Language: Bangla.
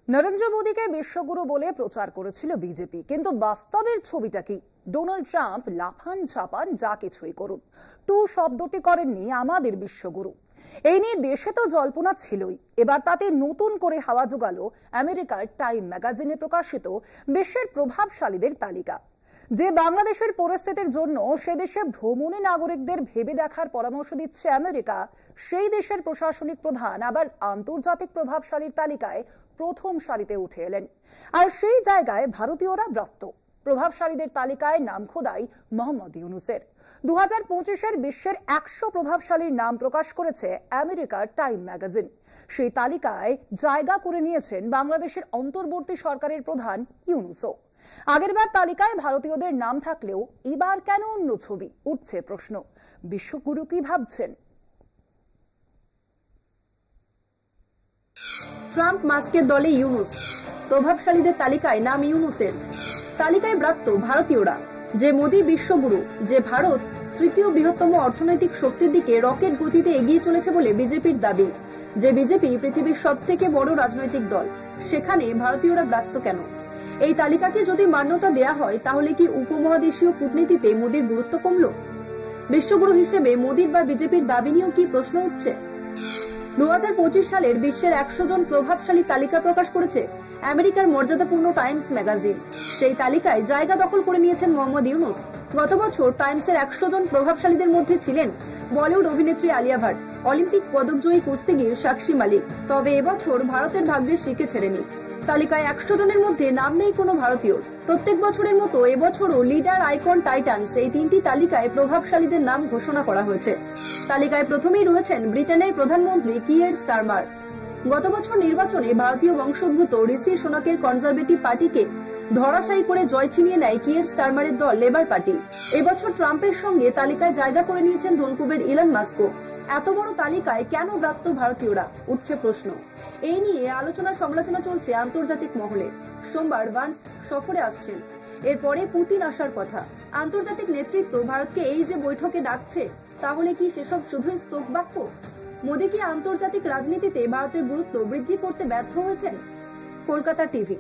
নরেন্দ্র মোদীকে বিশ্বগুরু বলে প্রচার করেছিল বিজেপি, কিন্তু বাস্তবের ছবিটা কি? ডোনাল্ড ট্রাম্প লাফান ঝাপান যা কিছুই করুন, টু শব্দটি করেননি আমাদের বিশ্বগুরু। এই নিয়ে দেশে তো জল্পনা ছিলই, এবার তাতে নতুন করে হাওয়া জোগালো আমেরিকার টাইম ম্যাগাজিনে প্রকাশিত বিশ্বের প্রভাবশালীদের তালিকা। যে বাংলাদেশের পরিস্থিতির জন্য সে দেশে ভ্রমণে নাগরিকদের ভেবে দেখার পরামর্শ দিচ্ছে আমেরিকা, সেই দেশের প্রশাসনিক প্রধান আবার আন্তর্জাতিক প্রভাবশালীর তালিকায় প্রথম সারিতে উঠে এলেন। আর সেই জায়গায় ভারতীয়রা ব্রত। প্রভাবশালীদের তালিকায় নাম খোদাই মোহাম্মদ ইউনূসের। 2025-এর বিশ্বের 100 প্রভাবশালীর নাম প্রকাশ করেছে আমেরিকার টাইম ম্যাগাজিন। সেই তালিকায় জায়গা করে নিয়েছেন বাংলাদেশের অন্তর্বর্তী সরকারের প্রধান ইউনূসও। আগেরবার তালিকায় ভারতীয়দের নাম থাকলেও এবার কেন অন্য ছবি? উঠছে প্রশ্ন। বিশ্বগুরু কি ভাবছেন? ট্রাম্প মাস্কের দলে ইউনূস, প্রভাবশালীদের তালিকায় নাম ইউনূসের। তালিকায় ব্রাত্য ভারতীয়রা। যে মোদী বিশ্বগুরু, যে ভারত তৃতীয় বৃহত্তম অর্থনৈতিক শক্তির দিকে রকেট গতিতে এগিয়ে চলেছে বলে বিজেপির দাবি, যে বিজেপি পৃথিবীর সবথেকে বড় রাজনৈতিক দল, সেখানে ভারতীয়রা ব্রাত্য কেন? এই তালিকাকে যদি মান্যতা দেয়া হয়, তাহলে কি উপমহাদেশীয় কূটনীতিতে মোদীর গুরুত্ব কমল? বিশ্বগুরু হিসেবে মোদীর বা বিজেপির দাবি নিয়েও কি প্রশ্ন উঠছে? 2025 সালের বিশ্বের 100 জন প্রভাবশালী তালিকা প্রকাশ করেছে আমেরিকার মর্যাদাপূর্ণ টাইমস ম্যাগাজিন। সেই তালিকায় জায়গা দখল করে নিয়েছেন মোহাম্মদ ইউনূস। গত বছর টাইমসের 100 জন প্রভাবশালীদের মধ্যে ছিলেন বলিউড অভিনেত্রী আলিয়া ভাট, অলিম্পিক পদকজয়ী কুস্তিগির সাক্ষী মালিক। তবে এবছর ভারতের ভাগ্যে শিখে ছেড়েনি। তালিকায় 100 জনের মধ্যে নাম নেই কোনো ভারতীয়। প্রত্যেক বছরের মতো এবছরও লিডার, আইকন, টাইটানস এই তিনটি তালিকায় প্রভাবশালীদের নাম ঘোষণা করা হয়েছে। তালিকায় প্রথমেই রয়েছেন ব্রিটেনের প্রধানমন্ত্রী কিয়ের স্টারমার। গত বছর নির্বাচনে ভারতীয় বংশোদ্ভূত ঋষি সোনাকের কনজারভেটিভ পার্টিকে ধরাশায়ী করে জয় ছিনিয়ে নেয় কিয়ের স্টারমারের দল লেবার পার্টি। এবছর ট্রাম্পের সঙ্গে তালিকায় জায়গা করে নিয়েছেন ধনকুবের ইলন মাস্কও। এত বড় তালিকায় কেন ব্রাত্য ভারতীয়রা? উঠছে প্রশ্ন। এই নিয়ে আলোচনা সমালোচনা চলছে আন্তর্জাতিক মহলে। সোমবার ভান্স সফরে আসছেন, এরপরে পুতিন আসার কথা। আন্তর্জাতিক নেতৃত্ব ভারতকে এই যে বৈঠকে ডাকছে, তাহলে কি সেসব শুধুই স্তোক বাক্য? মোদী কি আন্তর্জাতিক রাজনীতিতে ভারতের গুরুত্ব বৃদ্ধি করতে ব্যর্থ হয়েছেন? কলকাতা টিভি।